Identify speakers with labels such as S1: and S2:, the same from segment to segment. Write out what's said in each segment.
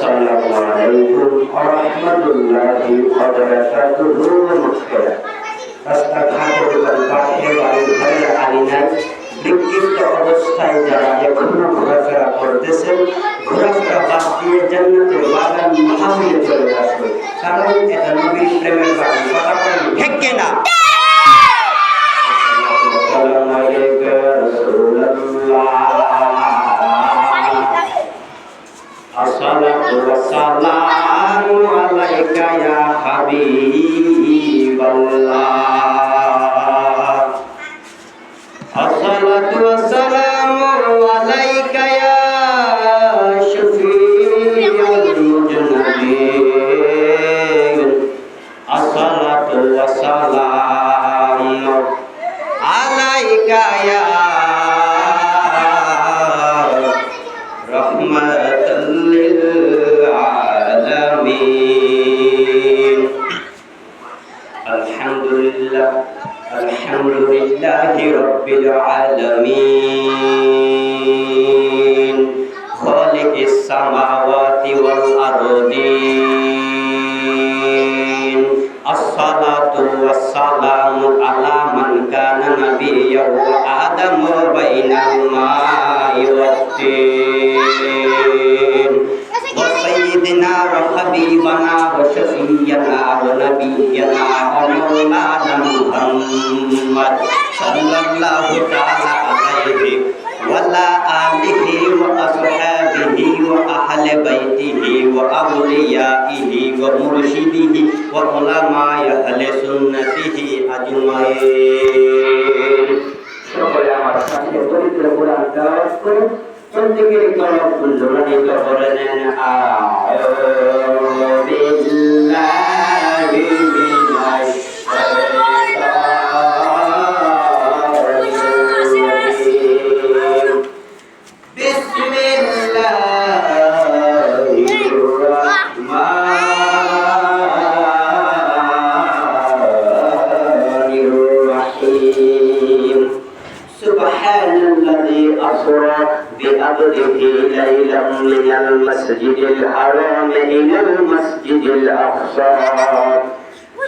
S1: আসসালামু আলাইকুম ওয়া রাহমাতুল্লাহি ওয়া বারাকাতুহু। নমস্কার। রাস্তাঘাটে দোকানপাটে বাড়ি ঘরে আলিনায় বিক্ষিপ্ত অবস্থায় যারা এখনো ঘোরাফেরা করতেছে, ঘোরাফেরা বাদ দিয়ে জান্নাতের বাগান মাহফিলে চলে আসবে, কারণ এটা নবীর প্রেমের বাগান। কথা বলেন ঠিক কিনা? আসসালামু আলাইকা রাসূলুল্লাহ, আসসালাতু ওয়াসসালামু আলাইকা ইয়া হাবিবাল্লাহ, আসসালাতু ওয়াসসালামু আলাইকা ইয়া শফিউল মুজনাবিন, আসসালাতু ওয়াসসালামু আলাইকা ইয়া রাহমাতাল লিল আলামিন। আলহামদুলিল্লাহ, আলহামদুলিল্লাহি রাব্বিল আলামিন, খালিকিস সামাওয়াতি ওয়াল আরদিন। আসসালাতু ওয়াসসালামু আলা মান কানা নাবিয়্যান ওয়া আদামু বাইনাল মা'i ওয়াত-তিন, ওয়া সাইয়্যিদিনা ওয়া হাবিবানা ওয়া শাফিয়্যানা ওয়া নাবিয়্যানা ওয়া মাওলানা মুহাম্মদ সাল্লাল্লাহু তাআলা আলাইহি ওয়া আলা আলিহি ওয়া আসহাবিহি ওয়া আহলি বাইতিহি ওয়া আউলিয়াইহি ওয়া মুরশিদিহি ওয়া উলামায়ে আহলে সুন্নাতিহি আজমাইন। সকলে আমার সাথে পবিত্র কোরআন তেলাওয়াত করে প্রত্যেকের কলব কুঞ্জমানিত করে নেন। আউযু বিল্লাহি মিনাশ ليلا من المسجد الحرام إلى المسجد الأقصى.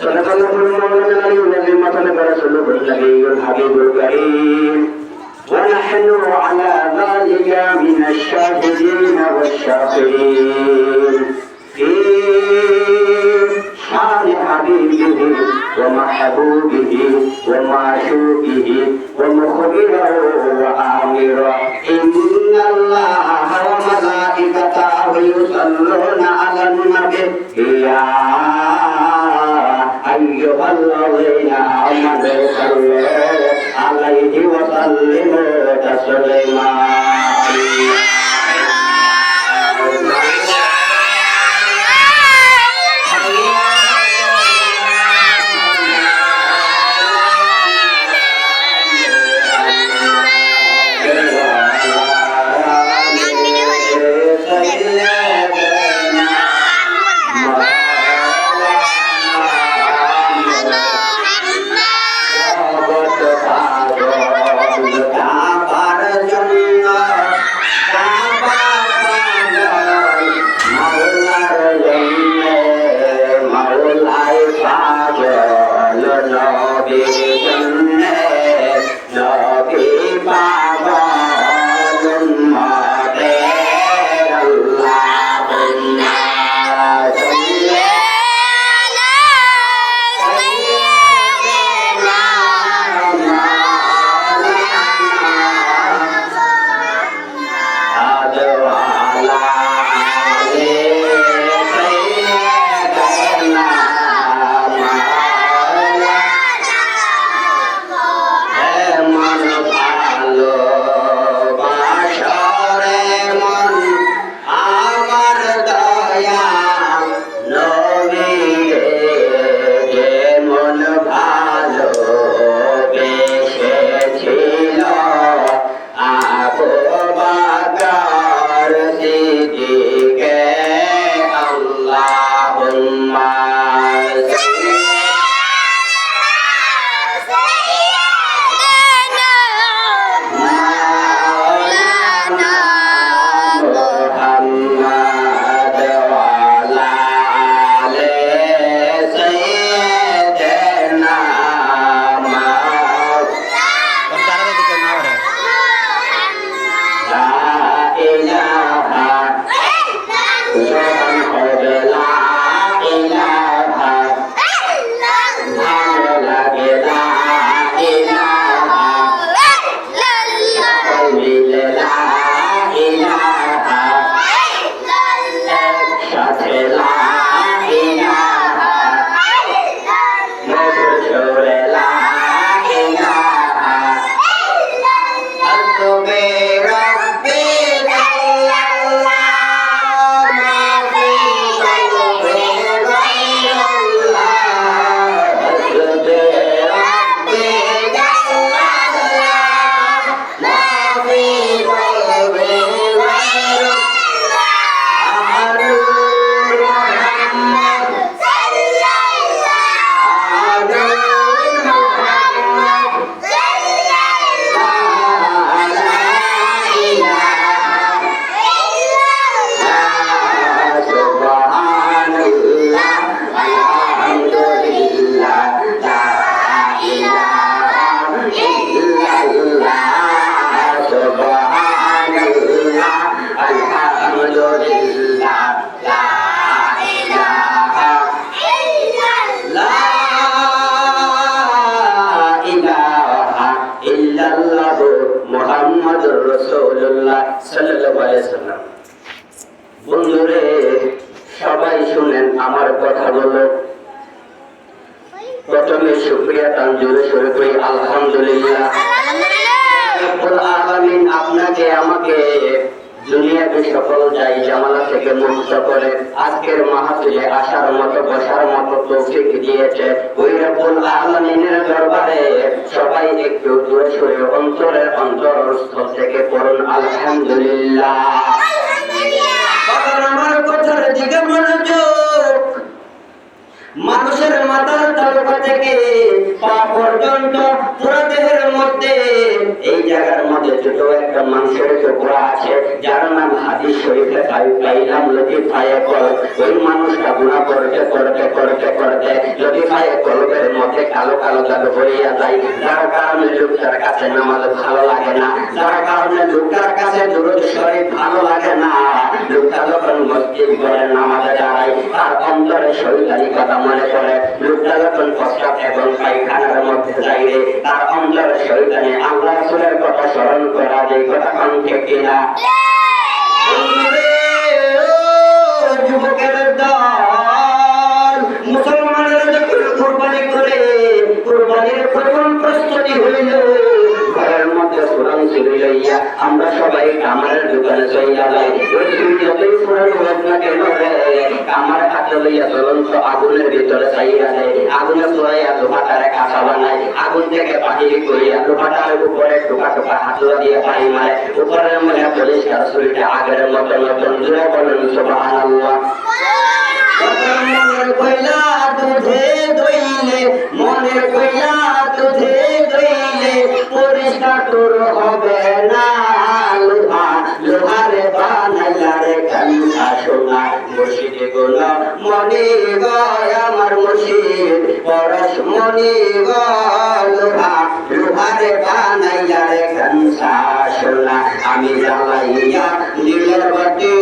S1: صدق الله المولى العلي العظيم وصدق رسوله النبي الحبيب الكريم، ونحن على ذلك من الشاهدين والشاكرين في شان حبيبه ومحبوبه ومعشوقه ومخبره وآمره. إن الله وملائكته يصلون على النبي يا أيها الذين آمنوا صلوا عليه وسلموا تسليما. ওয়াসাল্লাম। বন্ধুরে, সবাই শুনেন আমার কথাগুলো। প্রথমে শুকরিয়া তান জোরে সরে করি আলহামদুলিল্লাহ। রব্বুল আলামিন আপনাকে আমাকে দুনিয়াতে সকল যাই জামালা থেকে মুক্ত করে আজকের মাহফিলে আসার মতো বসার মতো তৌফিক দিয়েছে। ওই রব্বুল আলামিনের দরবারে সবাই একটু জোরে সরে অন্তরের অন্তরস্থল থেকে পড়ুন আলহামদুলিল্লাহ। আমার কথার দিকে মনোযোগ। মানুষের মাথার তালুকা থেকে পা পর্যন্ত পুরো দেহের মধ্যে এই জায়গার মধ্যে ছোট একটা মানুষের টুকরা আছে, যার নাম হাদিস শরীফে পাইলাম লতিফায়ে কলব। ওই মানুষটা গুনাহ করতে করতে করতে করতে লতিফায়ে কলবের মধ্যে কালো কালো দাগ হইয়া যায়, যার কারণে লোকটার কাছে নামাজ ভালো লাগে না, যার কারণে লোকটার কাছে দুরূদ শরীফ ভালো লাগে না। লোকটা যখন মসজিদ ঘরে নামাজে দাঁড়ায় তার অন্তরে শয়তানি কথা মনে পড়ে। লোকটা যখন প্রস্রাব এবং পায়খানার মধ্যে যাইলে তার অন্তরে শয়তানি আল্লাহ রাসূলের কথা স্মরণ করা যায়। কথা কোন ঠিক কিনা? যুবকের দল মুসলমানেরা যখন কুরবানি করে কুরবানির প্রথম প্রস্তুতি হইল, ঘরের মধ্যে কোরআন চুরি লইয়া আমরা সবাই কামারের দোকানে চইলা যাই। ওই যতই কোরআন হোক না কেন কামার হাতে লইয়া জ্বলন্ত আগুনের ভিতরে চাইয়া দেয়, আগুনে চড়াইয়া লোহাটারে কাঁচা বানায়, আগুন থেকে বাহির করিয়া লোহাটার উপরে টোকা টোকা হাতুয়া দিয়ে পানি মারে, উপরের মনে পরিষ্কার শরীরটা আগের মতো নতুন। জুড়ে বলেন সুবহানাল্লাহ। মনের কইলা দুধে দইলে, মনের কইলা দুধে দইলে পরিষ্কার তোর হবে না। লোহা লোহারে বানাইলা রে কান্না সোনা মুর্শিদে গুণ মনি গয় আমার মুর্শিদ পরশ মনি গয়। লোহা লোহারে বানাইলা রে কান্না সোনা আমি জ্বালাইয়া দিলের বাতি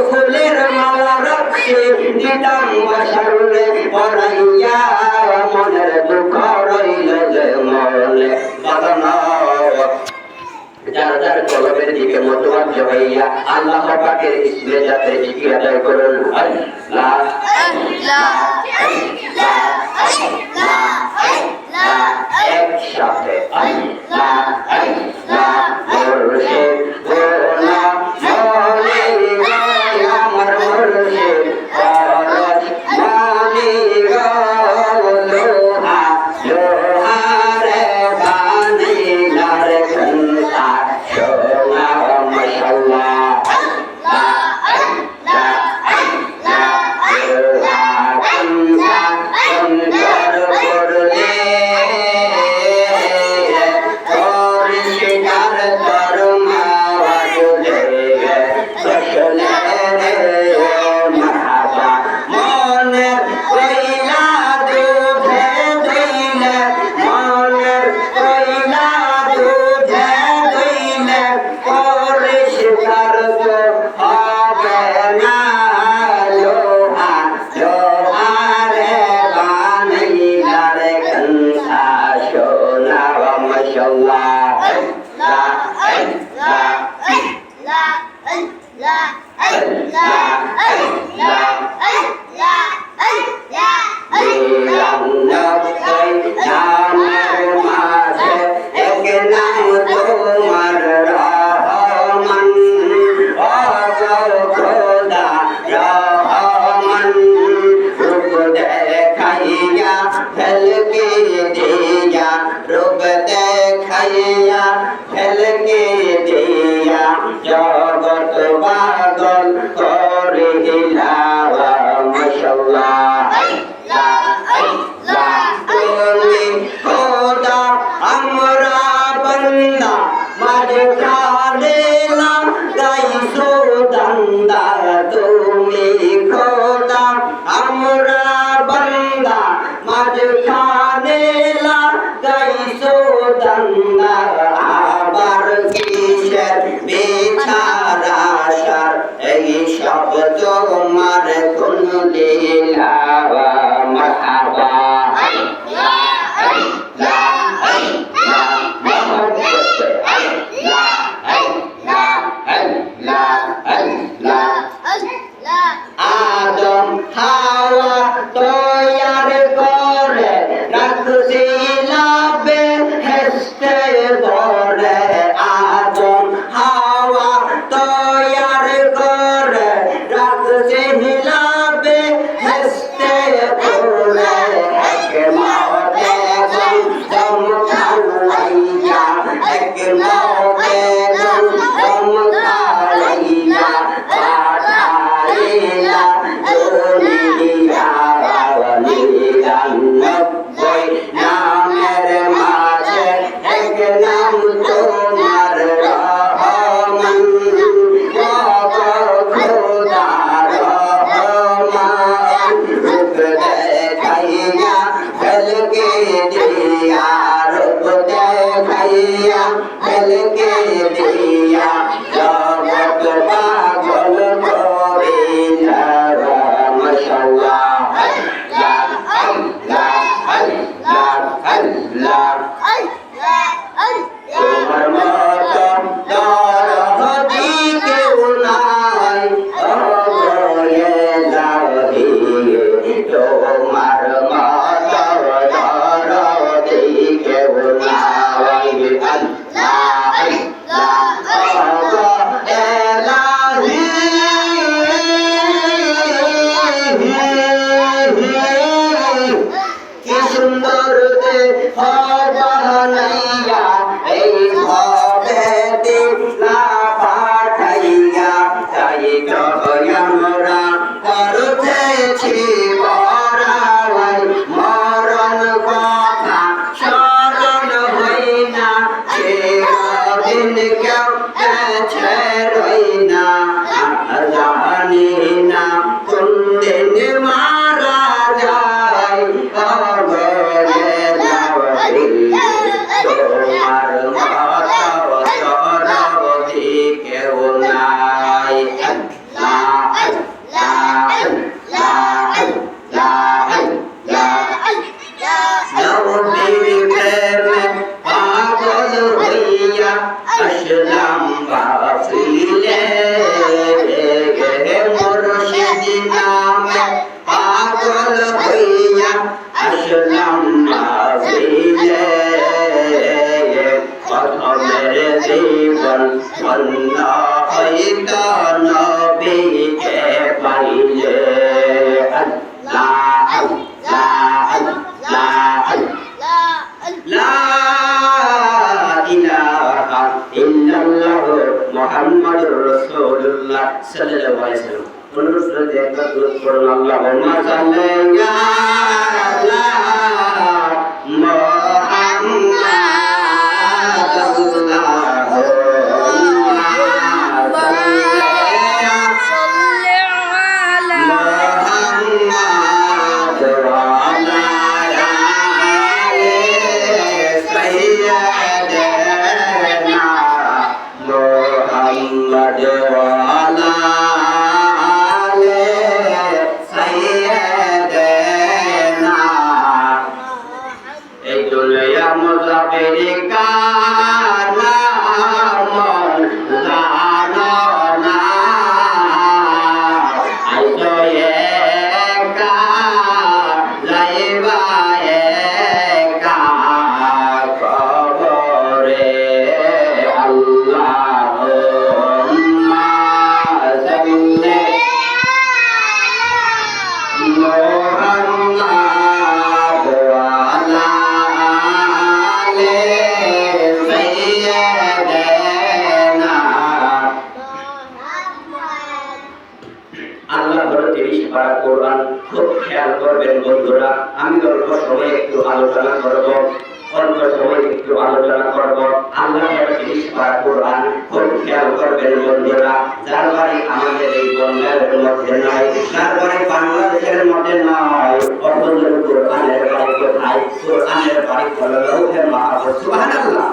S1: ফুলের মালা রাখছে দিতাম বসরে পড়াইয়া মনের দুঃখ রইলে যে মরলে বাগানা। যার যার কলবের দিকে মতবাজ্য হইয়া আল্লাহ পাকের ইসমে যাতে জিকির আদায় করুন আল্লাহ আল্লাহ আল্লাহ আল্লাহ একসাথে আল্লাহ আল্লাহ মুর্শিদ গোলা মনি গয় আমার মুর্শিদ পরশ মনি গয়। লোহা লোহারে বানাইলা রে কান্না সোনা মাশাআল্লাহ। জগৎ পাগল করে দিলা মাশাআল্লাহ। তুমি খোদা আমরা বান্দা মাঝখানে লাগাইছো দান্দা। তুমি খোদা আমরা বান্দা মাঝখানে লাগাইছো দান্দা। আবার কিসের বেছা দুনিয়ার নিরানব্বই নামের মাঝে এক নাম তোমার রহমান খোদা রহমান রূপ দেখাইয়া ফেলকে দিয়া রূপ দেখাইয়া ফেলকে দিয়া জগৎ পাগল করিলা মাশাআল্লাহ তোমার মত দরদি কেউ নাই অগয়ে লাহি তোমার মত দরদি কেউ নাই আল্লাহ কি সুন্দর বানাইয়া এই ভবে দিলা পাঠাইয়া তাই আমরা করতেছি বড়াই মরণ কথা স্মরণ হই না চিরদিন কেউ কাছে রই না জানি না কোন দিন মারা যায় অগরে যাওয়ারি তোমার মত দরদি কেউ নাই নবীর প্রেমে পাগল হইয়া আসলাম বাফিলে মুর্শিদ নামে পাগল হইয়া আসলাম বাফিলে প্রথমের জীবন ধন্য হইত নবীকে পাইলে লা ইলাহা ইল্লাল্লাহ মুহাম্মাদুর রাসূলুল্লাহ সাল্লাল্লাহু আলাইহি ওয়াসাল্লাম। অনুরোধ করে একবার দরুদ পড়ুন আল্লাহুম্মা সাল্লি আলা মুহাম্মাদ আল্লাহুম্মা সাল্লি আলা মুহাম্মাদ ওয়া আলা আলি সাইয়্যিদিনা মুহাম্মাদ ওয়া আলা আলি সাইয়্যিদিনা। এই দুনিয়া মুসাফিরি কানা মন জানো না আইতো একা যাইবা একা কবরে আল্লাহুম্মা সাল্লি মুহাম্মাদ ওয়া আলা আলি সাইয়্যিদিনা। আল্লাহ বড় 30 পারা কোরআন খুব খেয়াল করবেন বন্ধুরা। আমি অল্প সময় একটু আলোচনা করব আল্লাহ বড় 30 পারা কোরআন খুব খেয়াল করবেন বন্ধুরা। যার বাড়ি আমাদের এই বঙ্গের মধ্যে নয়, যার বাড়ি বাংলাদেশের মধ্যে নয়, অথচ কোরআনের বাড়ি কোথায়? কোরআনের বাড়ি হলো লৌহে মাহফুজ। সুবহানাল্লাহ।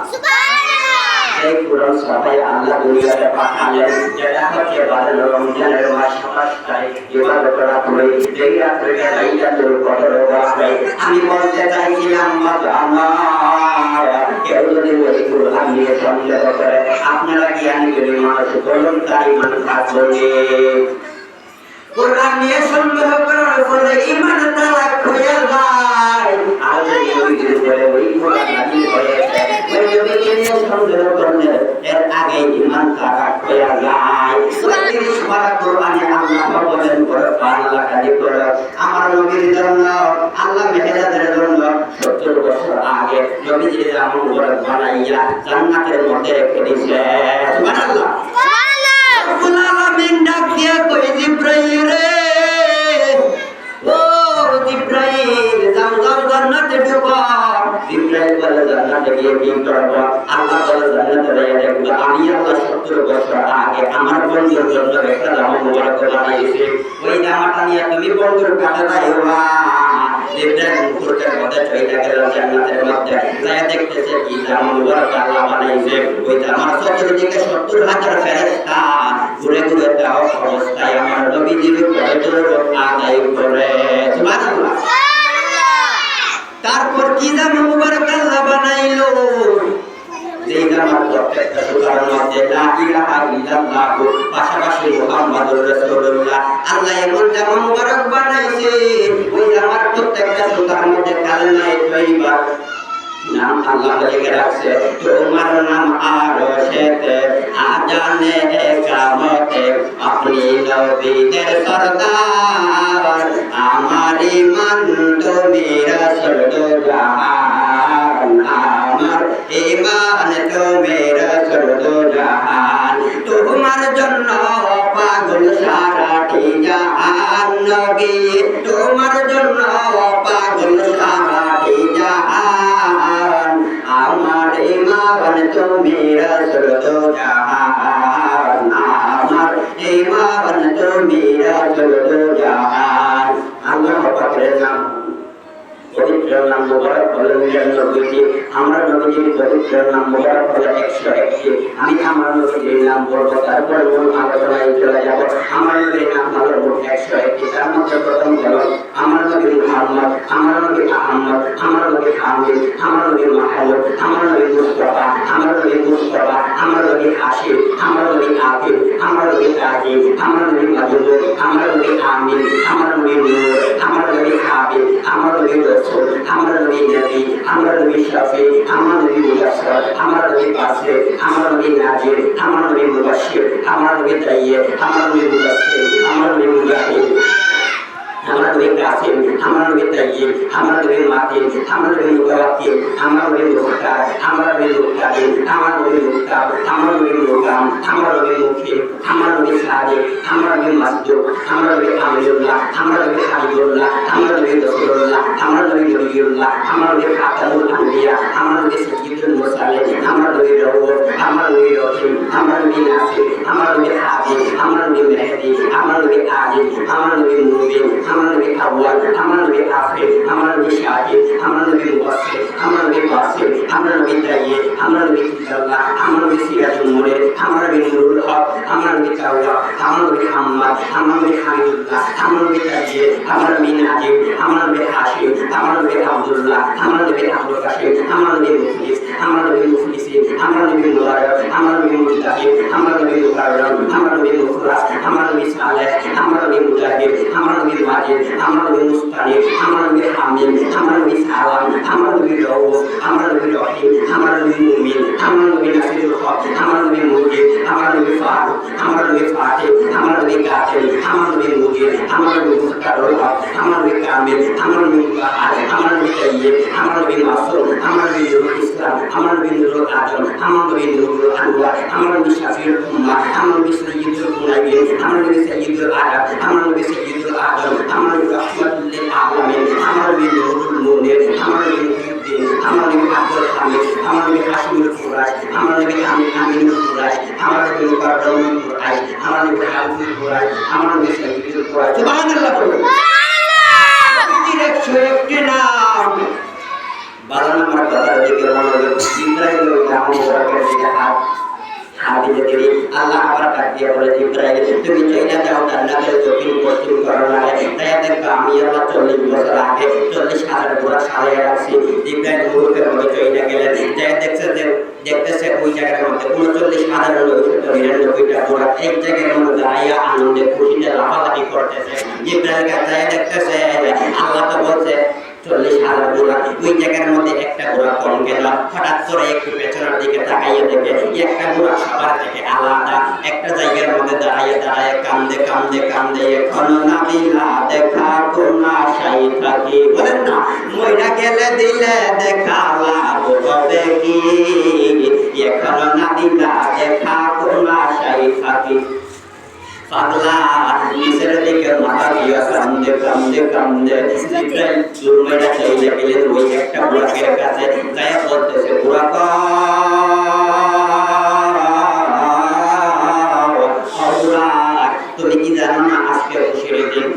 S1: এই কোরআন সবাই আল্লাহ দুনিয়াতে পাঠালেন, যেটা হচ্ছে বারো রমজানের মাস 27টায় ইবাদত রাত হয়, যেই রাত্রিকে লাইলাতুল কদর বলা হয়। আমি বলতে চাইছিলাম আমার কেউ যদি ওই কোরআন নিয়ে সন্দেহ করে, আপনারা জ্ঞানীগুলি মানুষ বলুন, তাই মানুষ আসলে কোরআন নিয়ে সন্দেহ করার ফলে ঈমান তালাক হয়ে যায়। আর যদি ওই করে ওই কোরআন নাযিল হয়েছে, ওই নবীকে নিয়ে সন্দেহ করলে এর আগে ঈমান তালাক হয়ে যায়। 30 পারা কোরআনে আল্লাহ বলেন, কোরআন লেখাটি করে আমার নবীর জন্য আল্লাহ মেহেরাজের জন্য 70 বছর আগে নবীজির আমল করে বানাইয়া জান্নাতের মধ্যে রেখে দিয়েছে। সুবহানাল্লাহ। রব্বুল আলামিন ডাক দিয়া কই, জিবরাইল রে
S2: জামাটা নিয়ে তুমি বন্ধুর কাছে যাইবা। ইব্রাহিম মুকুটের মধ্যে চলে গেল জান্নাতের মধ্যে, যায় দেখতেছে কি জামা মুবারক আল্লাহ বানাইছে। ওই জামার চতুর্দিকে 70,000 ফেরেশতা ঘুরে ঘুরে দেওয়া অবস্থায় আমার নবীজির উপরে দরুদ আদায় করে। সুবহানাল্লাহ। তারপর কি জামা মুবারক আল্লাহ বানাইলো, যেই জামার প্রত্যেকটা সুতার মধ্যে লা ইলাহা ইল্লাল্লাহ পাশাপাশি মুহাম্মাদুর রাসূলুল্লাহ। আল্লাহ এমন জামা মুবারক বানাইছে, ওই জামার প্রত্যেকটা সুতার মধ্যে কালেমায়ে তয়্যিবা নাম আল্লাহ লিখে রাখছে। তোমার নাম আরশেতে, আজানে একামতে, আপনি নবীদের সরদার, আমার ঈমান তুমি রাসূল দো জাহান, আমার ঈমান তুমি রাসূল দো জাহান। তোমার জন্য পাগল সারাটি জাহান নবী, তোমার জন্য পাগল সারাটি জাহান, আমার ঈমান তুমি রাসূল দো জাহান, আমার ঈমান তুমি রাসূল দো জাহান। আল্লাহ পাকের নাম পবিত্র নাম মুবারক হলো নবীজি। আমরা নবীজির পবিত্র নাম মুবারক হলো 101টি। আমি আমার নবীজির নাম বলবো, তারপরে মূল আলোচনায় চলে যাব। আমার নবীর নাম হলো মোট 101টি। তার মধ্যে প্রথম হলো আমার নবী মুহাম্মদ, আমার নবী আহমদ, আমার নবী হামিদ, আমার নবী মাহমুদ, আমার নবী মুস্তাফা, আমার নবী মুস্তাফা, আমার নবী হাশিম, আমার নবী আকিব, আমার নবী কাজী, আমার নবী মাহমুদ, আমার নবী আমিন, আমার নবী নূর, আমার নবী হাবিব, আমার নবী রাসূল, আমার নবী নবী, আমার নবী শাফি, আমার নবী মুয়াসসির, আমার নবী বাসির, আমার নবী নাজির, আমার নবী মুবাশশির, আমার নবী তাইয়্যিব, আমার নবী মুদাসসির, আমার নবী মুজাহিদ, আমার নবী কাসিম, আমার নবী তাইয়্যিব, আমার নবী মাতিন, আমার নবী মুতাওয়াক্কিল, আমার নবী মুখতার, আমার নবী মুক্তাদির, আমার নবী মুক্তাব, আমার নবী মুকাম, আমার নবী মুকিম, আমার নবী সাদিক, আমার নবী মাসদুক, আমার নবী আমিনুল্লাহ, আমার নবী হাবিবুল্লাহ, আমার নবী রাসূলুল্লাহ, আমার নবী নবিয়ুল্লাহ, আমার নবী খাতামুল আম্বিয়া, আমার নবী সাইয়্যিদুল মুরসালিন, আমার নবী রাউফ, আমার নবী রহিম, আমার নবী নাসির, আমার নবী হাবিব, আমার নবী মেহদি, আমার নবী আজিজ, আমার নবী মুবিন, আমার নবী আউয়াল, আমার নবী আখির, আমার নবী শাহিদ, আমার নবী মুবাশশির, আমার নবী বাসির, আমার নবী তাইয়্যিব, আমার নবী কিতাবুল্লাহ, আমার নবী সিরাজুল মুনির, আমার নবী নুরুল হক, আমার নবী তাওয়াব, আমার নবী হাম্মাদ, আমার নবী হামিদুল্লাহ, আমার নবী তাইয়্যিব, আমার নবী নাজিব, আমার নবী হাশিম, আমার নবী আব্দুল্লাহ, আমার নবী আব্দুল কাশিম, আমার নবী মুখলিস, আমার নবী মুখলিসিন, আমার নবী মুবারক, আমার নবী মুজতাহিদ, আমার নবী মুকাররম, আমার নবী মুখলাস, আমার নবী সালেহ, আমার নবী মুজাহিদ, আমার নবী মাজিদ, আমার নবী মুস্তানিব, আমার নবী হামিদ, আমার নবী সালাম, আমার নবী রাউফ, আমার নবী রহিম, আমার নবী মুমিন, আমার নবী নাসিরুল হক, আমার নবী মুজিব, আমার নবী ফারুক, আমার নবী ফাতিহ, আমার নবী কাতিল, আমার নবী মুজিব, আমার নবী মুস্তারুল হক, আমার নবী কামিল, আমার নবী মুবাহার, আমার নবী তাইয়্যিব, আমার নবী মাসুম, আমার নবী নুরুল ইসলাম, আমার নবী নুরুল আদম, আমার নবী নুরুল আনওয়ার, আমার নবী শাফিউল উম্মাহ, আমার নবী সাইয়্যিদুল মুনাবির, আমার নবী সাইয়্যিদুল আরব, আমার নবী সাইয়্যিদুল আদম, আমার নবী রাহমাতুল লিল আলামিন, আমার নবী নুরুল মুনির, আমার নবী মুহিউদ্দিন, আমার নবী আব্দুল হামিদ, আমার নবী হাশিমুল কুরাইশ, আমার নবী আমিনুল কুরাইশ, আমার নবী মুকাররমুল কুরাইশ, আমার নবী হাবিবুল কুরাইশ, আমার নবী সাইয়্যিদুল কুরাইশ। সুবহানাল্লাহ। নবীজির 101টি নাম। 12 নম্বর কথার দিকে মনোযোগ। ইব্রাহিম নবী নাম মুবারকের দিকে হাদিসে দেরি আল্লাহ আবার ডাক দিয়ে বলে, ইব্রাহিম তুমি চাইনা যাও জান্নাতের দক্ষিণ পশ্চিম করোনায়, তাই দেখবা আমি আল্লাহ 40 বছর আগে 40,000 ঘোড়া সাজিয়ে রাখছি। ইব্রাহিম মুহূর্তের মধ্যে চাইনা গেলেন, যাই দেখতেছে ওই জায়গার মধ্যে 39,999টা ঘোড়া এক জায়গার মধ্যে দাঁড়াইয়া আনন্দে খুশিতে লাফালাফি করতেছে। ইব্রাহিম যাই দেখতেছে আল্লাহ তো বলছে 40,000 ঘোড়া, ওই জায়গার মধ্যে একটা ঘোড়া কম গেল। হঠাৎ করে একটু পেছনের দিকে তাকাইয়ে দেখে একটা ঘোড়া সবার থেকে আলাদা একটা জায়গার মধ্যে দাঁড়াইয়ে কান্দে কান্দে কান্দে, এখনো না দিলা দেখা কোন আশাই থাকি। বলেন না, মইরা গেলে দিলে দেখা লাভ হবে কি, এখনো না দিলা দেখা কোন আশাই থাকি। পাগলা নিচের দিকে মাথা দিয়ে কান্দে কান্দে কান্দে ইব্রাহিম জুরমাইরা চাইলে গেলেন ওই একটা বুড়াকের কাছে, গায়ে বলতেছে, বুড়া তুমি কি জানো না আজকে খুশির দিন?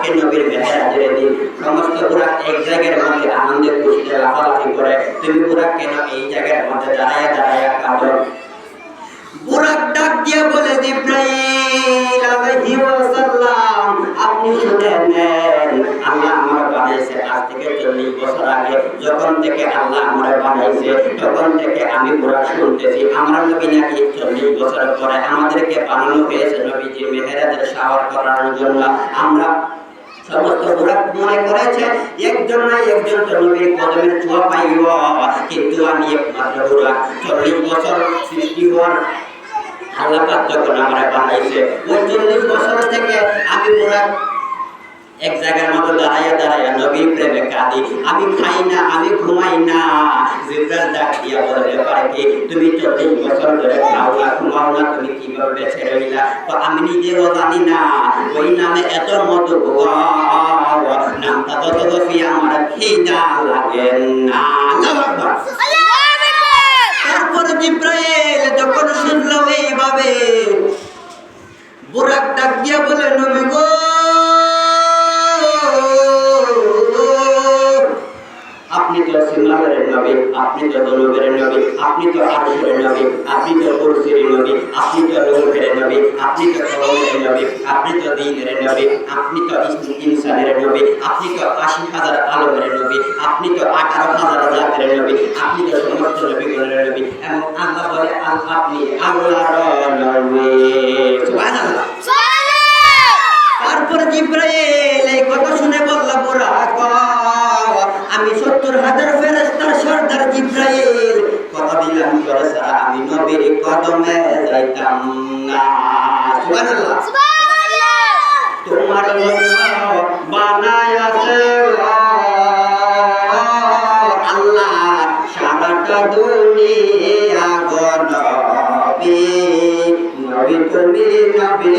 S2: আজকে নবীর মেহেরাজের দিন সমস্ত বুরাক এক জায়গার মধ্যে আনন্দে খুশিতে লাফালাফি করে, তুমি বুরাক কেন এই জায়গার মধ্যে দাঁড়ায়া দাঁড়ায়া কাঁদো? বুরাক ডাক দিয়ে বলে, জিবরাইল আলাইহি ওয়াসাল্লাম, আপনি শুনে নেন, আল্লাহ আমার বানাইছে আজ থেকে 40 বছর আগে। যখন থেকে আল্লাহ আমার বানাইছে তখন থেকে আমি বুরাক শুনতেছি আমার নবী নাকি 40 বছর পরে আমাদেরকে বানানো হয়েছে নবীজির মেহেরাজের শাওয়ার করানোর জন্য। আমরা সমস্ত বুরাক মনে করেছে একজন না একজন তো নবীর কদমের ছোঁয়া পাইব, কিন্তু আমি একমাত্র বুরাক। 40 বছর সৃষ্টি হওয়ার আল্লাহ পাক যখন আমরা বানাইছে ওই 40 বছর থেকে আমি বুরাক এক জায়গার মতো দাঁড়াইয়া দাঁড়াইয়া নবীর প্রেমে কাঁদি। আমি খাই না, আমি ঘুমাই না। জিবরাইল ডাক দিয়া বলে, ব্যাপারে কি? তুমি 40 বছর ধরে খাও না, ঘুমাও না, তুমি কিভাবে বেঁচে রইলা? তো আমি নিজেও জানি না। ওই নামে এত মতো নামটা যত দফি আমার খিদা লাগে না। তারপরে জিবরাইল যখন শুনলো এইভাবে, বুরাক ডাক দিয়া বলে, নবী গো, আপনি তো সিমালের নবী, আপনি তো দনবের নবী, আপনি তো আরশের নবী, আপনি তো কুরসির নবী, আপনি তো রূহের নবী, আপনি তো কলমের নবী, আপনি তো দ্বীনের নবী, আপনি তো ইনসানের নবী, আপনি তো 80,000 আলমের নবী, আপনি তো 18,000 জাতের নবী, আপনি তো সমস্ত নবীগণের নবী। এবং আল্লাহ বলে, আপনি আল্লাহর নবী। সুবহানাল্লাহ। তারপর জিবরাইল এই কথা শুনে বলল, বুরাক, আমি 70,000 ফেরেশতার সর্দার জিবরাইল, কথা দিলাম তোরে ছাড়া আমি নবীর কদমে যাইতাম না। সুবহানাল্লাহ। তোমার জন্য বানায়াছে আল্লাহ সারাটা দুনিয়া গো নবী, নবী তুমি নবী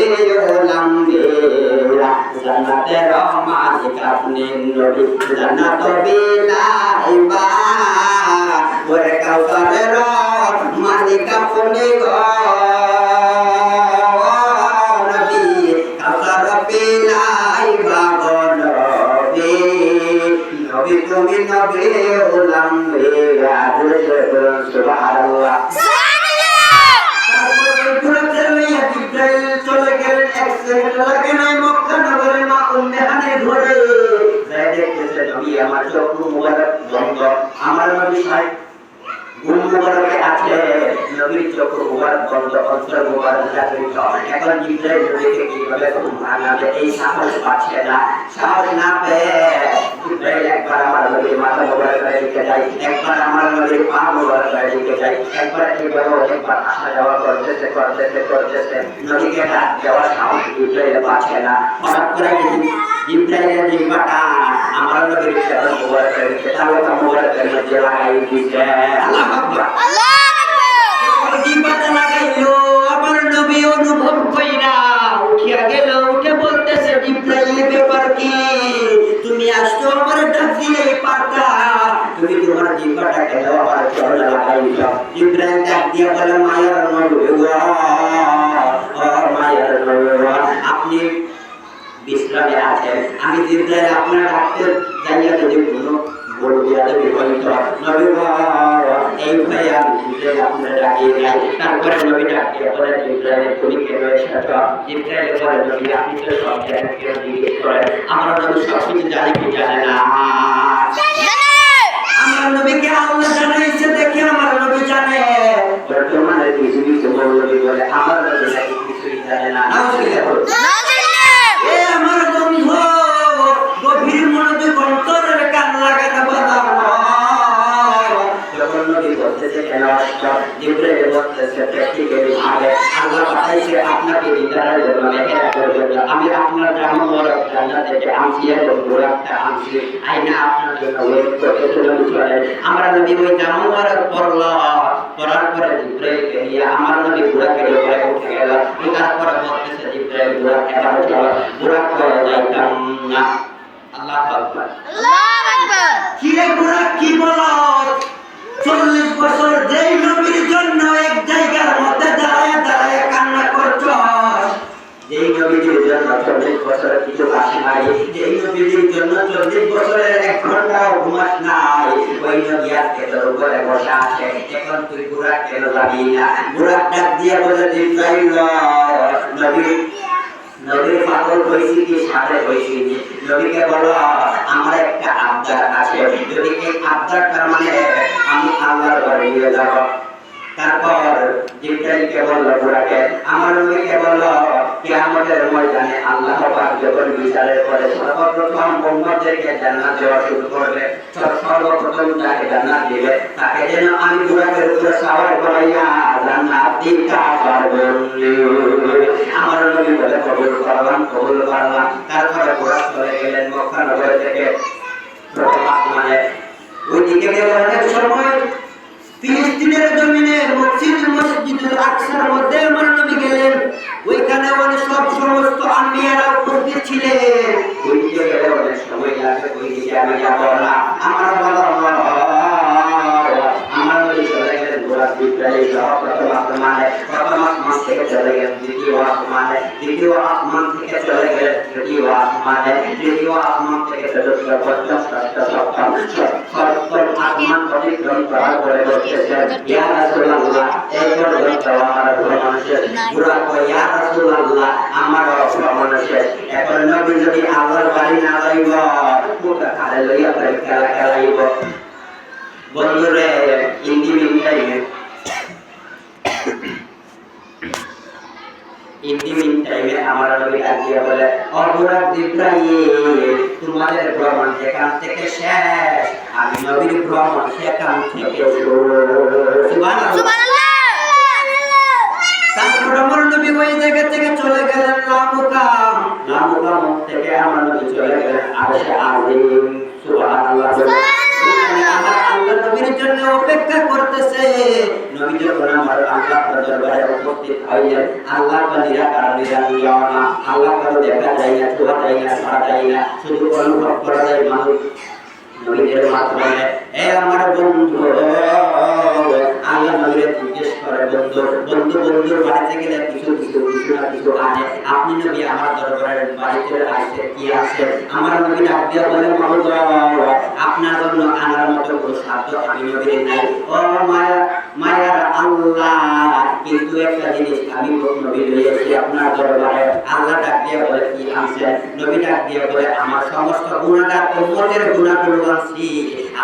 S2: ওলাম্বিয়া, জান্নাতের মালিক আপনি নবী, জান্নাত বিলাইবা, ওরে কাউসারের মালিক আপনি গো নবী, কাউসার বিলাইবা গো নবী, নবী তুমি নবী ওলাম্বিয়া। সুবহানাল্লাহ। চলে গেলেন, এক সেকেন্ড লাগে নাই মক্কা নগরের মা উম্মে হানির ঘরে। যাই দেখতেছে নবী আমার চোখ মুবারক বন্ধ, আমার নবী সাহেব ঘুম মুবারকে আছে, নবীর চোখ মুবারক বন্ধ, অন্তর মুবারক জাগরিত। এখন জিবরাইল নবীকে কিভাবে ঘুম ভাঙাবে এই সাহস পাচ্ছে না। সাহস না পেয়ে জিবরাইল একবার আমার নবীর মাথা মুবারক দিকে যায়, একবার আমার নবীর পা মুবারক দিকে যায়, একবার এইভাবে একবার আসা যাওয়া করতেছে নবীকে ডাক দেওয়ার সাহস জিবরাইল পাচ্ছে না। হঠাৎ করে জিবরাইলের জিহ্বাটা আমার নবীর চেহারা মুবারক দিকে তালুকা মুবারক দিয়ে লাগাই দিয়েছে। আল্লাহু আকবার, আল্লাহু আকবার। জিহ্বাটা লাগাইলো, আমার নবী অনুভব কইরা উঠিয়া গেল, উঠে বলতেছে, জিবরাইল ব্যাপার কি? তুমি আসছো আমার ডাক দিলেই পারতা, তুমি তোমার জিহ্বাটা কেন আমার চরণে লাগাইছো? জিবরাইল ডাক দিয়ে বলে, মায়ার নবী গো, ও মায়ার নবী গো, আপনি বিশ্রামে আছেন, আমি জিবরাইল আপনার ডাকতে যাইয়া যদি কোনো বড় বিয়াদে বিপরীত নবী গো, এই ভয়ে আমি জিবরাইল আপনার ডাকিয়ে যাই। তারপরে নবী ডাকিয়ে বলে, জিবরাইল তুমি কেন এসেছো? জিবরাইল বলে, নবী আপনি তো সব জানেন, কেন জিজ্ঞেস করেন? আমার নবী সব কিছু জানে কি জানে না? আমার নবীকে আল্লাহ জানাইছে দেখে আমার নবী জানে। বর্তমানে কিছু কিছু নবী বলে আমার নবী নাকি কিছুই জানে না। আমার বন্ধু গভীর মনোযোগ অন্তরের কান লাগানো বাদাম। যখন নবী বলতেছে কেন আসছো, জিবরাইল বলতেছে প্র্যাকটিক্যালি ভাবে আল্লাহ পাঠাইছে আপনাকে দিদারের জন্য, মেহেরাজের জন্য। আমি আপনার জামুবারক জান্নাত থেকে আনছি, এবং বুরাকটা আনছি, আইনা আপনার জন্য ওয়েট করতেছে। নবী চলে, আমরা নবী ওই জামুবারক পড়ল, পড়ার পরে জিবরাইলকে নিয়ে আমার নবী বুরাকের উপরে উঠে গেল। তারপরে বলতেছে জিবরাইল, বুরাক এবার চলো, বুরাক হয়ে যাইতাম না। আল্লাহু আকবার, আল্লাহু আকবার। কি রে বুরাক, কি বলো? 40 বছর যেই নবীর জন্য এক জায়গার মধ্যে দাঁড়ায় দাঁড়ায় কান্না করছস, যেই নবীর জন্য 40 বছর কিছু আসে নাই, যেই নবীজির জন্য 40 বছরের 1 ঘন্টাও ঘুমাস নাই, ওই নবী আজকে তোর উপরে বসে আছে, এখন তুই বুরাক কেন যাবি না? বুরাক ডাক দিয়ে বলে জিব্রাইল, নবীর পাগল হয়েছি কি সাথে হয়েছি? নবীকে বলো আমার একটা আবদার আছে, যদি এই আবদারটা মানে আমি আল্লাহর ঘরে নিয়ে যাব। তারপর জিব্রাইলকে বলল বুরাকে, আমার নবীকে বলল কিয়ামতের ময়দানে আল্লাহ পাক যখন বিচারের পরে সর্বপ্রথম উম্মতদেরকে জান্নাত দেওয়া শুরু করবে, সর্বপ্রথম যাকে জান্নাত দিবে তাকে যেন আমি বুরাকের উপরে সাওয়ার করাইয়া জান্নাত দিতে পারবো। আমার নবী বলে কবুল করলাম, কবুল করলাম। তারপরে বুরাক চলে গেলেন মক্কা নগর থেকে প্রথম আসমানে। ওইদিকে গেলে অনেক সময় ফিলিস্তিনের জমিনে মসজিদুল আকসার মধ্যে আমার নবী গেলেন, ওইখানে অনেক সমস্ত আম্বিয়ারা উপস্থিত ছিলেন। ওইদিকে গেলে অনেক সময় লাগে, ওইদিকে আমি যাবো না। আমার নবী চলে গেলেন বুরাক জিব্রাইল সহ প্রথম আসমানে, প্রথম আসমান থেকে চলে গেলেন দ্বিতীয় আসমানে, দ্বিতীয় আসমান থেকে চলে গেলেন তৃতীয় আসমানে, তৃতীয় আসমান থেকে চতুর্থ পঞ্চম ষষ্ঠ সপ্তম সপ্তম আসমান অতিক্রম করার পরে বলতেছেন ইয়া রাসূলুল্লাহ, এই পর্যন্ত আমার ভ্রমণ শেষ। বুরাক কয় ইয়া রাসূলুল্লাহ, আমার ভ্রমণ শেষ। এখন নবী যদি আল্লাহর বাড়ি না যাইব, পুরা খালে লইয়া খেলা খেলাইব। বন্ধুরে, ইন্দিমিন টাইমে আমার নবী ডাকিয়ে বলে, বুরাক জিব্রাইল, তোমাদের ভ্রমণ যেখান থেকে শেষ, আমি নবীর ভ্রমণ সেখান থেকে শুরু। সুবহানাল্লাহ। তারপর আমার নবী ওই জায়গা থেকে চলে গেলেন লামুকাম, লামুকাম থেকে আমার নবী চলে গেলেন আরশে আজিম। সুবহানাল্লাহ। আমার আল্লাহ নবীর জন্য অপেক্ষা করতেছে। নবী যখন আমার আল্লাহর দরবারে উপস্থিত হইলেন, আল্লাহ নিরাকার নিরাকার, আল্লাহ কারো দেখা যায় না, ছোঁয়া যায় না, ছড়া যায় না, শুধু অনুভব করা যায় মানুষ নবীদের মাধ্যমে। আমার বন্ধু আল্লাহ নবীরে জিজ্ঞেস করে, বন্ধুর বাড়িতে গেলে কিছু না কিছু আনে, আপনি নবী আমার দরবারের বাড়িতে আসছে কি আছে? আমার নবী ডাক দিয়ে বলে, মাহবুব আপনার জন্য আনার মতো কোনো সাধ্য আমি নবীর নাই। ও মায়ার আল্লাহ, কিন্তু একটা জিনিস আমি নবী লইয়েছি আপনার দরবারে। আল্লাহ ডাক দিয়ে বলে কি আনছেন? নবী ডাক দিয়ে বলে, আমার সমস্ত গুনাহগার উম্মতের গুনাহগুলো আনছি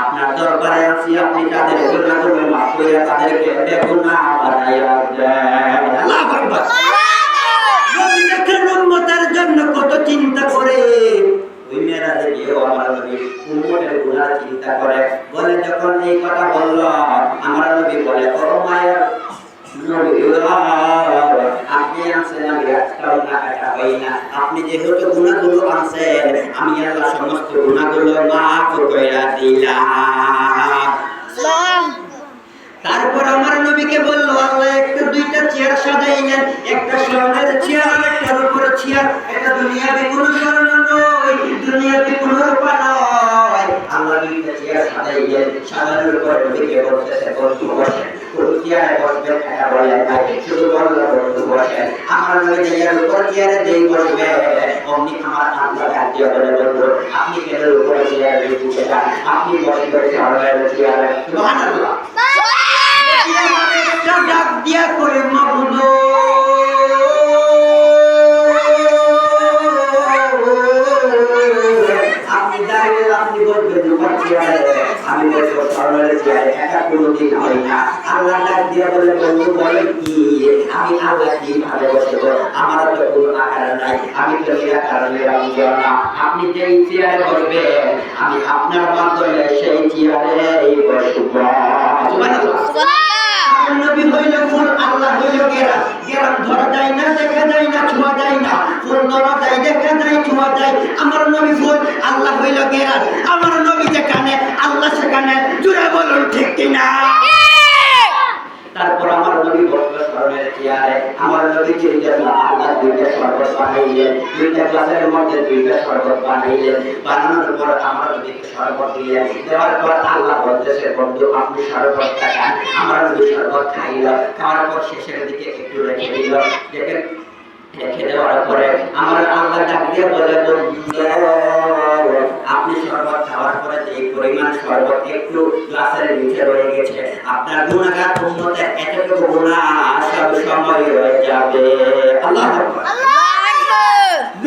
S2: আপনার দরবারে আনছি, আপনি তাদের গুনাহগুলো মাফ করে তাদেরকে বেগুনাহ বানাইয়া দেন। আল্লাহু আকবার। নবী দেখেন উম্মতের জন্য কত চিন্তা করে। ওই মেরাজে গিয়েও আমার নবী উম্মতের গুনাহ চিন্তা করে। বলে যখন এই কথা বলল, আমার নবী বলে, ও মায়ের নবী, আপনি আনছেন আমি একটাও না কাটা হই না, আপনি যেহেতু গুনাহগুলো আনছেন আমি আল্লাহ সমস্ত গুনাহগুলো মাফ করে দিলাম। তারপর আমার নবীকে বলল, আল্লাহ একটা দুইটা চেয়ার সাজাইলেন, একটা স্বর্ণের চেয়ার, আরেকটার উপরে চেয়ার। এটা দুনিয়াতে কোনো স্বর্ণ নয়, দুনিয়াতে কোনো রূপা নয়। আল্লাহ দুইটা চেয়ার সাজাইলেন, সাজানোর পর নবীকে বলতেছে, বন্ধু বসেন। কোন চেয়ারে বসবেন এটা বলেন নাই, শুধু বলল বন্ধু বসেন। আমার নবী চেয়ারের উপর চেয়ারে যেই বসবে, অমনি আমার আল্লাহ ডাক দিয়ে বলে, বন্ধু আপনি কেন উপরে চেয়ারে বসে যান, আপনি বসবেন স্বর্ণের চেয়ারে। সুবহানাল্লাহ। ডাক দিয়া করে, মাহবুব আপনি দাঁড়িয়ে আপনি বলবেন আমি বলবো স্বর্ণের চেয়ারে, এটা কোনোদিন হয় না। আল্লাহ ডাক দিয়া বলে, বন্ধু বলেন কি, আমি আল্লাহ কিভাবে বসবো? আমার তো কোনো আকার নাই, আমি তো নিরাকার নিরঞ্জন না। আপনি যেই চেয়ারে বসবেন আমি আপনার মাধ্যমে সেই চেয়ারে বসবো। সুবহানাল্লাহ। নবী হইল ফুল, আল্লাহ হইল গেরাম। গেরাম ধরা যায় না, দেখা যায় না, ছোঁয়া যায় না। ফুল ধরা যায়, দেখা যায়, ছোঁয়া যায়। আমার নবী ফুল, আল্লাহ হইল গেরাম। আমার নবী যেখানে আল্লাহ সেখানে। জুড়ে বলুন ঠিক কিনা? তারপর আমার নবী বসলো স্বর্ণের চেয়ারে। আমার নবী আল্লাহ দুইটা শরবত বানাইলেন, দুইটা গ্লাসের মধ্যে দুইটা শরবত বানাইলেন। বানানোর পর আমার নবীকে শরবত দিলেন। দেওয়ার পর আল্লাহ বলতেছে, বন্ধু আপনি শরবতটা খান। আমার নবী শরবত খাইল, খাওয়ার পর শেষের দিকে একটু রেখে দিল। রেখে দেওয়ার পরে আমার আল্লাহ ডাক দিয়ে বলে, বন্ধু যাবে। আল্লাহু আকবার।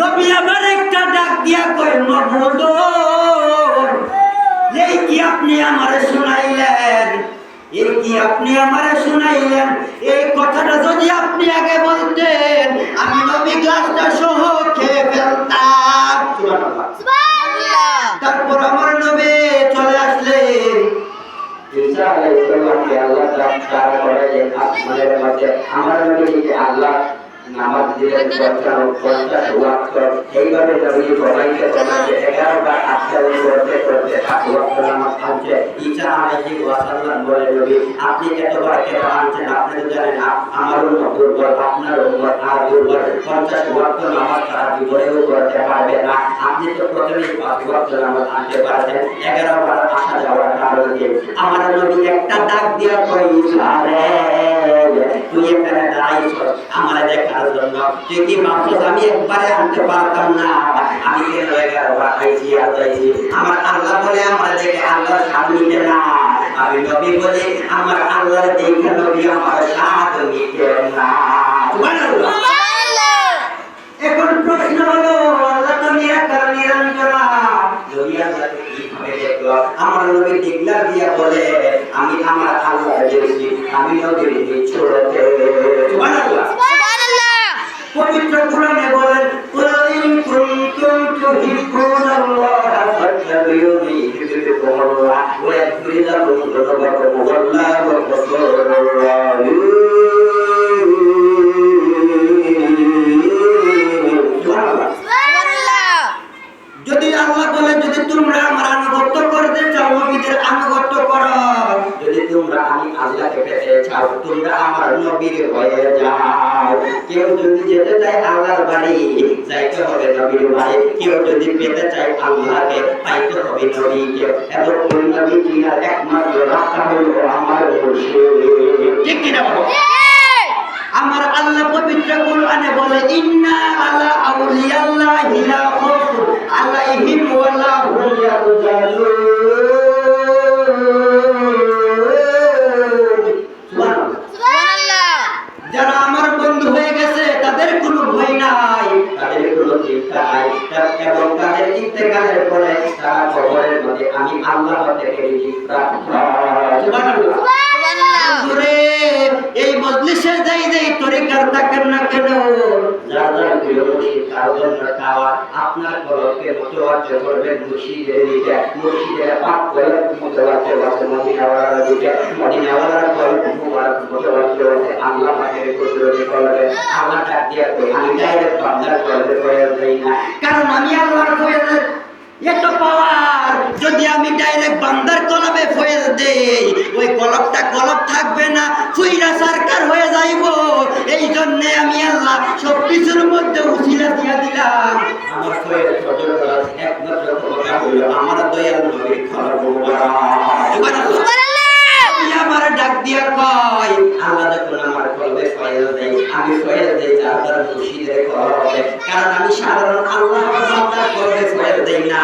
S2: নবী আমার একটা ডাক দিয়া কই মাবুদ, এই কি আপনি আমারে শুনাইলেন, এই কি আপনি আমারে শুনাইলেন, এই কথাটা যদি আপনি আগে বলতেন আমি নবী গ্লাসটা সহ খেয়ে ফেলতাম। সুবহানাল্লাহ। তারপর আমার নবী চলে আসলেন। ঈসা আলাইহিস সালামকে আল্লাহ তাআলা করে যে আসমানের মধ্যে আমার নবীকে আল্লাহ নামাজ দিলেন 50 ওয়াক্ত। এইভাবে নবী সবাইকে 11 বার আফতারি করতে করতে 7 ওয়াক্ত নামাজ পড়ছে। ঈসা আলাইহিস সালাম বলে, নবী আপনি এতবার কেন আনছেন? আপনি তো জানেন আমার উম্মত দুর্বল, আপনার উম্মত আর দুর্বল। 50 ওয়াক্ত নামাজ তারা জীবনেও করতে পারবে না। আপনি তো প্রথমেই 5 ওয়াক্ত নামাজ আনতে পারছেন, 11 বার আসা যাওয়ার কারণে। আমার নবী একটা ডাক দিয়া কই, ঈসা রে তুই এখানে দাঁড়াইছ আমার দেখার জন্য, তুই কি ভাবছিস আমি একবারে আনতে পারতাম না? আমি কেন 11 বার আইছি আর যাইছি? আমার আল্লাহ বলে আমার দেখে আল্লাহর স্বাদ নিতে না, আমি নবী বলে আমার আল্লাহর দেখে নবী আমার স্বাদ নিতে না। সুবহানাল্লাহ। এখন প্রশ্ন হলো, আল্লাহ তো নিরাকার নিরঞ্জনা, নবী আল্লাহকে কিভাবে দেখলো? আমার নবী ডিগলার দিয়া বলে আমি আমার আল্লাহ দেখছি, আমি নবীর নিচ্ছতে। সুবহানাল্লাহ। পবিত্র কোরআনে বলেন, কুল ইন কুনতুম তুহিব্বুনাল্লাহা ফাত্তাবিউনি ইউহিব্বুকুমুল্লাহ ওয়া ইয়াগফির লাকুম যুনুবাকুম ওয়াল্লাহু গফুরুর রাহিম। যদি আল্লাহ বলে যদি তোমরা আমার আনুগত্য করতে চাও, নবীদের আনুগত্য করো। যদি তোমরা আমি আল্লাহকে পেতে চাও, তোমরা আমার নবীর হয়ে যাও। কেউ যদি যেতে চায় আল্লাহর বাড়ি, যাইতে হবে নবীর বাড়ি। কেউ যদি পেতে চায় আল্লাহকে, পাইতে হবে নবীকে। এবং ওই নবী চিনার একমাত্র রাস্তা হলো আমার মুর্শিদ। ঠিক কিনা বলো? আমার আল্লাহ পবিত্র কোরআনে বলে, ইন্না আলা আউলিয়াল্লাহি লা খাউফুন আলাইহিম ওয়া লা হুম ইয়াহজানুন। সুবহানাল্লাহ। যারা আমার বন্ধু হয়ে গেছে তাদের কোনো ভয় নাই, তাদের কোনো চিন্তা নাই, এবং তাদের ইন্তেকালের পরে তারা কবরের মধ্যে আমি আল্লাহ থেকে রিজিক প্রাপ্ত। সুবহানাল্লাহ। এই মজলিসে যাই যাই তরিকার থাকেন না কেন, যার যার প্রিয় মুর্শিদ তার জন্য খাওয়া। আপনার কলকে মুতওয়াজ্জহ করবেন মুর্শিদের দিকে, মুর্শিদের পাক করে মুতওয়াজ্জহ আছে মদিনাওয়ালার দিকে, মদিনাওয়ালার কলক মুবারক মুতওয়াজ্জহ আছে আল্লাহ পাকের কুদরতে কলবে। আমার ডাক দিয়া কই আমি ডাইরেক্ট বান্দার কলবে ফয়েজ দেই না, কারণ আমি আল্লাহর ফয়েজের এত পাওয়ার। যদি আমি ডাইরেক্ট বান্দার কলবে ফয়েজ দেই, ওই কলবটা কলব থাকবে না, ফুইরা সরকার হয়ে যাইব। এই জন্য আমি আল্লাহ সব কিছুর মধ্যে উসিলা দিয়া দিলাম। আমার ফয়েজ সজল করার একমাত্র ক্ষমতা হলো আমার দয়াল নবীর কলব মুবারক। সুবহানাল্লাহ। আমার ডাক দিয়া কয় আল্লাহ যখন আমার কলবে ফয়েজ দেয়, আমি ফয়েজ দেই যার দ্বারা মুর্শিদের কলবে। কারণ আমি সাধারণ আল্লাহ বান্দার কলবে ফয়েজ দেই না,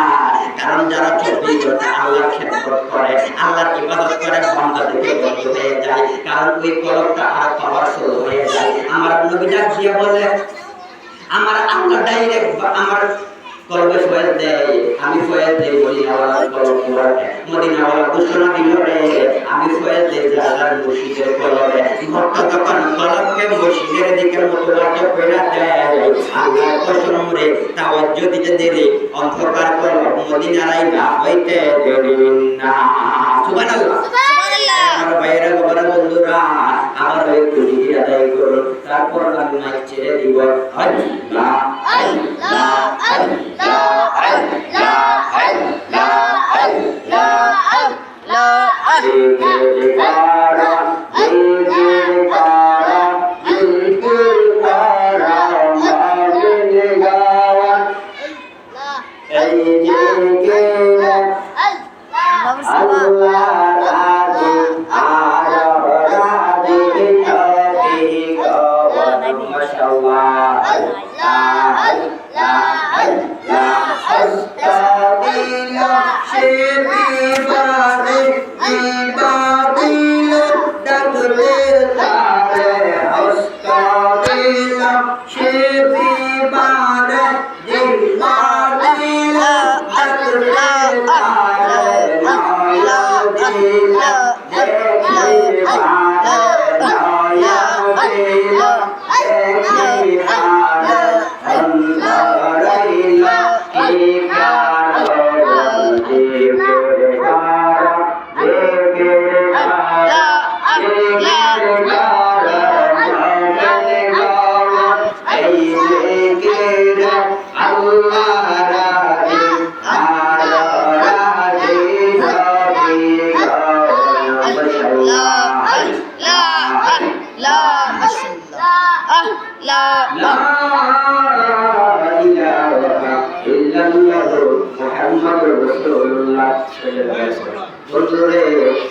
S2: কারণ যারা 24 ঘন্টা আল্লাহর খেদমত করে, আল্লাহর ইবাদত করে, বান্দা থেকে বন্ধ হয়ে যায়, কারণ ওই কলবটা আর পাওয়ার শুরু হয়ে যায়। আমার নবী ডাক দিয়া বলে আমার আল্লাহ ডাইরেক্ট আমার কলবে ফয়েজ দেয়, আমি ফয়েজ দেই মদিনাওয়ালার কলব মুবারক। মদিনাওয়ালা ঘোষণা দিল রে আমি ফয়েজ দেই যার মুর্শিদের কলবে। ভক্ত যখন কলবকে মুর্শিদের দিকে মুতওয়াজ্জহ করে দেয়, আল্লাহ কসম রে তাওয়াজ্জহ দিতে দেরি, অন্ধকার কলব মদিনারাই না হইতে দেরি না। সুবহানাল্লাহ। আমার ভাইয়েরা বাবারা বন্ধুরা, আবার একটু জিকির আদায় করুন, তারপর আমি মাইক ছেড়ে দিব। আল্লাহ আল্লাহ আল্লাহ আল্লাহ আল্লাহ আল্লাহ আল্লাহ জিকির করা জিকির করা জিকির করা মাওলানা গাওয়া এই জিকির আল্লাহ রাজি আর রাজি তৌফিক মাশাআল্লাহ। আল্লাহ আল্লাহ আল্লাহ আস্তাগফিরুল্লাহ শিবিবারে ইবাদিল ডাকলে তারে আস্তাগফিরুল্লাহ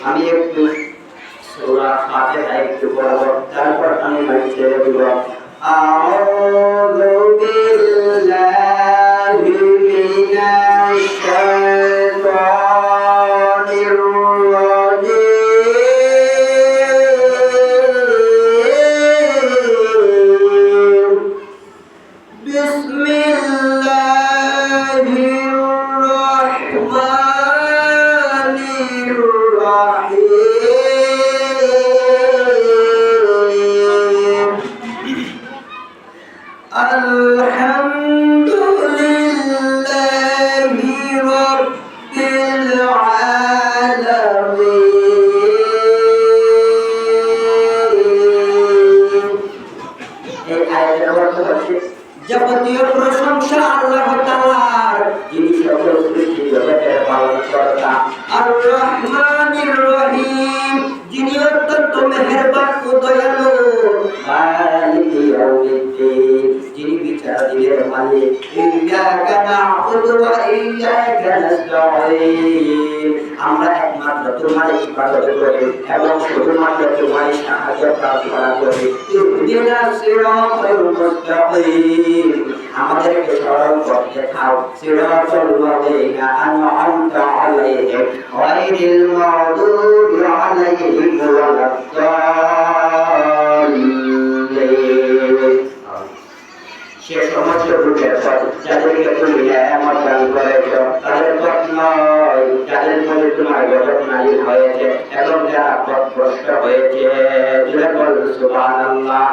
S2: আমি একটু সূরা ফাতিহা একটু পড়ব, তারপর আমি মাইক ছেড়ে দিব। আউযু বিল্লাহি মিনাশ শাইতানির রাজীম। বিসমিল্লাহির রাহমানির রাহিম। আলহামদুলিল্লাহি রাব্বিল আলামিন। এই আয়াতের অর্থ হচ্ছে যাবতীয় প্রশংসা আল্লাহ তাআলার, যিনি সকল সৃষ্টি জগতের পালনকর্তা। আর রহমানির রহিম, যিনি অত্যন্ত মেহেরবান ও দয়ালু। মালিকি ইয়াউমিদ্দিন, যিনি বিচার দিনের মালিক। ইয়্যাকা না'বুদু ওয়া ইয়্যাকা নাস্তাঈন, আমরা একমাত্র তোমার ইবাদত করি এবং শুধুমাত্র তোমার সাহায্য প্রার্থনা করি। ইহদিনাস সিরাতাল মুস্তাকিম, আমাদেরকে সরল পথ দেখাও। সিরাতাল লাযীনা আন'আমতা আলাইহিম গায়রিল মাগদুবি আলাইহিম ওয়ালাদ-দাল্লিন। সে সমস্ত লোকের পথ যাদেরকে তুমি নেয়ামত দান করেছ, তাদের পথ নয় যাদের মধ্যে তোমার গজব নাযিল হয়েছে এবং যারা পথভ্রষ্ট হয়েছে। সুবহানাল্লাহ।